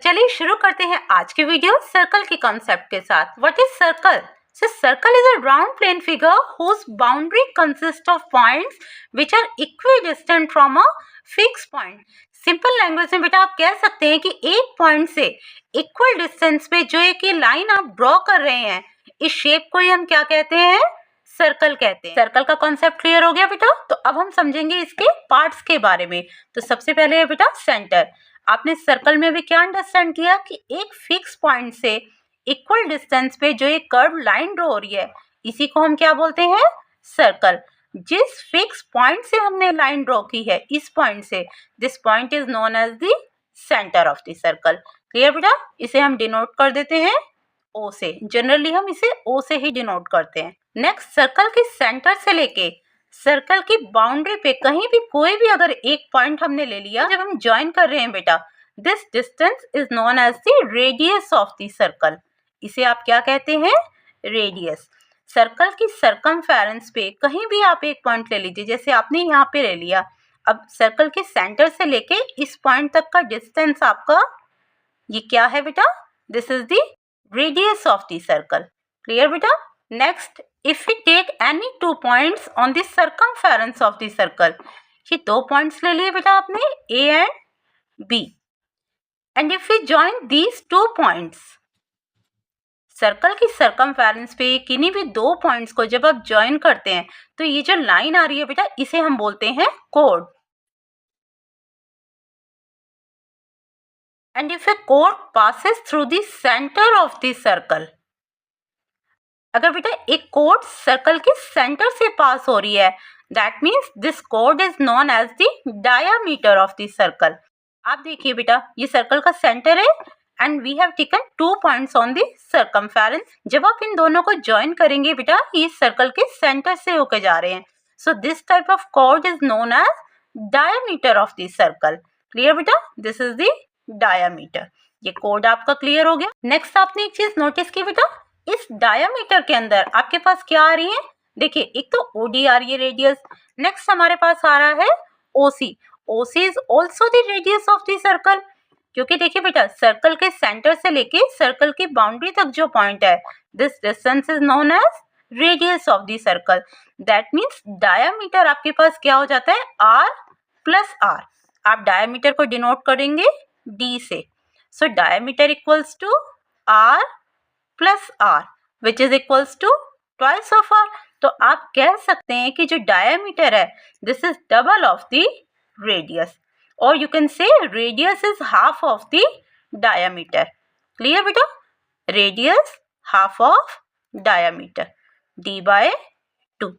चलिए शुरू करते हैं आज की वीडियो सर्कल के कॉन्सेप्ट के साथ। What is circle? So circle is a round plane figure whose boundary consists of points which are equidistant from a fixed point. Simple language में बेटा आप कह सकते हैं कि एक पॉइंट से इक्वल डिस्टेंस पे जो एक ये लाइन आप ड्रॉ कर रहे हैं, इस शेप को ही हम क्या कहते हैं? सर्कल कहते हैं। सर्कल का कॉन्सेप्ट क्लियर हो गया बेटा? तो अब हम समझेंगे इसके पार्ट्स के बारे में। तो सबसे पहले है बेटा सेंटर। आपने सर्कल में भी क्या अंडरस्टैंड किया कि एक फिक्स पॉइंट से इक्वल डिस्टेंस पे जो एक कर्व लाइन ड्रॉ हो रही है, इसी को हम क्या बोलते हैं? सर्कल। जिस फिक्स पॉइंट से हमने लाइन ड्रॉ की है, इस पॉइंट से, this point is known as the centre of the circle. Clear बेटा? इसे हम डिनोट कर देते हैं ओ से। जनरली हम इसे ओ से ही डिनोट करते हैं। नेक्स्ट, सर्कल के सेंटर से लेके सर्कल की बाउंड्री पे कहीं भी कोई भी अगर एक पॉइंट हमने ले लिया, जब हम ज्वाइन कर रहे हैं बेटा, this distance is known as the radius of the circle. इसे आप क्या कहते हैं? रेडियस। सर्कल की सरकमफेरेंस पे कहीं भी आप एक पॉइंट ले लीजिए, जैसे आपने यहाँ पे ले लिया। अब सर्कल के सेंटर से लेके इस पॉइंट तक का डिस्टेंस आपका ये क्या है बेटा? This is the radius of the circle. Clear बेटा? Next, if we take any two points on the circumference of the circle, ये दो पॉइंट्स ले लिए बेटा आपने, A and B, and if we join these two points, circle की circumference पे किन्हीं भी दो पॉइंट्स को जब आप ज्वाइन करते हैं, तो ये जो लाइन आ रही है बेटा, इसे हम बोलते हैं code. And if A code passes through the centre of the circle, अगर बेटा एक कोड सर्कल के सेंटर से पास हो रही है, दैट मीन्स दिस कोड is known as the diameter of the circle. आप देखिए बेटा, ये सर्कल का सेंटर है and we have taken 2 points on the circumference. जब आप इन दोनों को ज्वाइन करेंगे बेटा, ये सर्कल के सेंटर से होकर जा रहे हैं। सो दिस टाइप ऑफ कोड is known as diameter of the circle. Clear बेटा? This is the diameter. ये कोड आपका क्लियर हो गया। नेक्स्ट, आपने एक चीज नोटिस की बेटा, इस डायामीटर के अंदर आपके पास क्या आ रही है? देखिए, एक तो ओडी आ रही है, रेडियस। नेक्स्ट हमारे पास आ रहा है OC. OC is also the radius of the circle, क्योंकि देखिए बेटा, सर्कल के सेंटर से लेके सर्कल की बाउंड्री तक जो पॉइंट है, this distance is known as radius of the circle. That means diameter आपके पास क्या हो जाता है? R plus R. आप डायामीटर को डिनोट करेंगे डी से। So diameter equals to R plus R, which is equals to twice of R. तो आप कह सकते हैं कि जो डायामीटर है, this is double of the radius, or you can say radius is half of the diameter. Clear beta? Radius half of diameter, d by 2.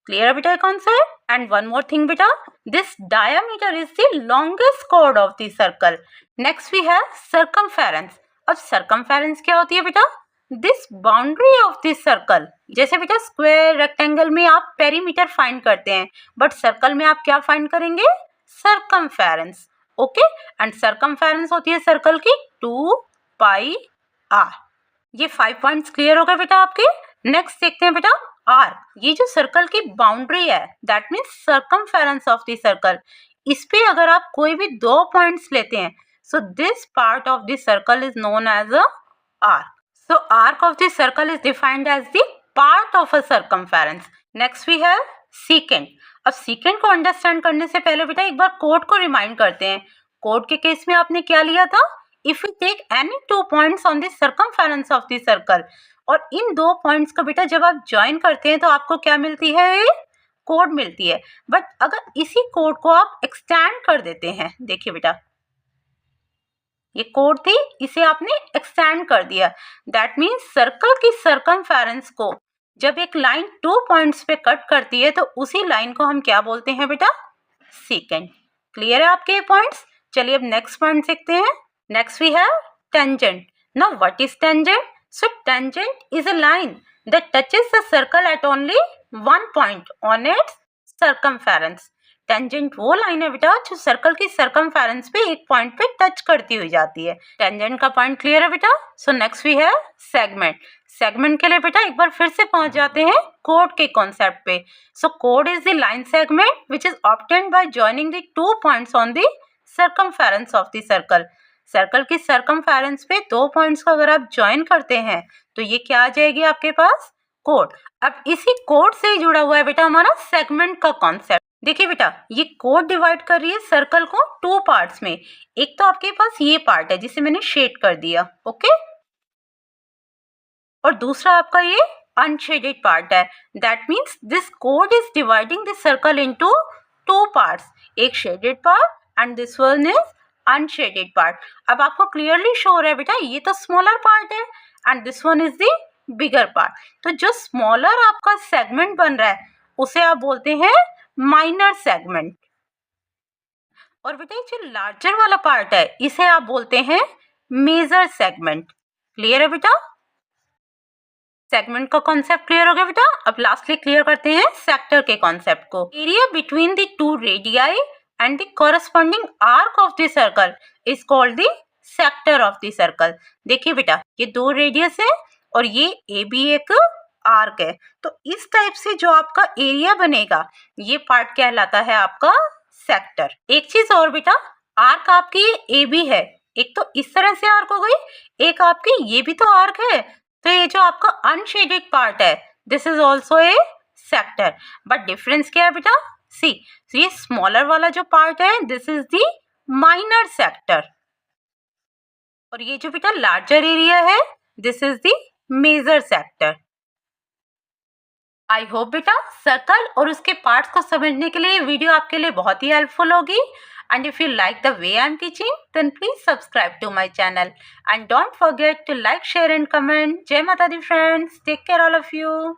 Clear beta concept? And one more thing beta, this diameter is the longest chord of the circle. Next we have circumference. अब circumference क्या होती है बेटा? This boundary of the circle. जैसे बेटा square, rectangle में आप perimeter find करते हैं, बट सर्कल में आप क्या फाइंड करेंगे? सरकमफेरेंस। ओके, एंड सरकमफेरेंस होती है सर्कल की 2 पाई आर। ये 5 पॉइंट्स क्लियर हो गए बेटा आपके। नेक्स्ट देखते हैं बेटा आर। ये जो सर्कल की बाउंड्री है, that means circumference of the circle. इस पे अगर आप कोई भी दो पॉइंट्स लेते हैं, so this part of the circle is known as a arc. So arc of the circle is defined as the part of a circumference. Next we have secant. अब सीकेंट को अंडरस्टैंड करने से पहले बेटा एक bar code को remind करते हैं। कोड के केस में आपने क्या लिया था? If you take any two points on the circumference of the circle, और इन दो पॉइंट्स को बेटा जब आप ज्वाइन करते हैं तो आपको क्या मिलती है? कोड मिलती है। बट अगर इसी कोड को आप एक्सटेंड कर देते हैं, देखिए बेटा, ये कोड थी, इसे आपने एक्सटेंड कर दिया, दैट मीन्स सर्कल की सरकमफेरेंस को जब एक लाइन 2 पॉइंट्स पे कट करती है, तो उसी लाइन को हम क्या बोलते हैं बेटा? सीकेंट। क्लियर है आपके पॉइंट्स? चलिए अब नेक्स्ट पॉइंट देखते हैं। Next we have tangent. Now what is tangent? So tangent is a line that touches the circle at only one point on its circumference. Tangent वो लाइन है बेटा जो सर्कल की सरकमफेरेंस पे एक पॉइंट पे टच करती हुई जाती है। टेंजेंट का पॉइंट क्लियर है बेटा? So next we have segment. Segment के लिए बेटा एक बार फिर से पहुंच जाते हैं कोड के कॉन्सेप्ट पे। So code is the line segment which is obtained by joining the 2 points on the circumference of the circle. Circle की सर्कमफेरेंस पे 2 पॉइंट्स को अगर आप ज्वाइन करते हैं तो ये क्या आ जाएगी आपके पास, कोड। अब इसी कोड से ही जुड़ा हुआ है बेटा हमारा सेगमेंट का कॉन्सेप्ट। देखिए बेटा, ये कोड डिवाइड कर रही है सर्कल को 2 पार्ट्स में। एक तो आपके पास ये पार्ट है जिसे मैंने शेड कर दिया, ओके, और दूसरा आपका ये अनशेडेड पार्ट है। दैट मीन्स दिस कोड is dividing this circle into 2 parts, एक shaded part and this one is unshaded part. अब आपको क्लियरली शो हो रहा है बेटा ये तो स्मॉलर पार्ट है and this one is the bigger part. तो जो स्मॉलर आपका सेगमेंट बन रहा है उसे आप बोलते हैं माइनर सेगमेंट, और बेटा जो लार्जर वाला पार्ट है इसे आप बोलते हैं मेजर सेगमेंट। क्लियर है बेटा? सेगमेंट का कॉन्सेप्ट क्लियर हो गया बेटा। अब लास्टली क्लियर करते हैं सेक्टर के कॉन्सेप्ट को। Area between the 2 radii and the corresponding arc of the circle is called the sector of the circle. देखिए बेटा, ये 2 रेडियस है और ये ए भी एक आर्क है, तो इस टाइप से जो आपका एरिया बनेगा ये पार्ट कहलाता है आपका सेक्टर। एक चीज और बेटा, आर्क आपकी ए बी है, एक तो इस तरह से आर्क हो गई, एक आपकी ये भी तो आर्क है, तो ये जो आपका अनशेडेड पार्ट है this is also A sector. But difference क्या है बेटा, सी, ये स्मॉलर वाला जो पार्ट है this is the minor sector, और ये जो बेटा लार्जर एरिया है this is the major sector. I hope बेटा सर्कल और उसके पार्ट्स को समझने के लिए ये वीडियो आपके लिए बहुत ही हेल्पफुल होगी। And if you like the way I am teaching, then please subscribe to my channel. And don't forget to like, share and comment. Jai Mata Di friends. Take care all of you.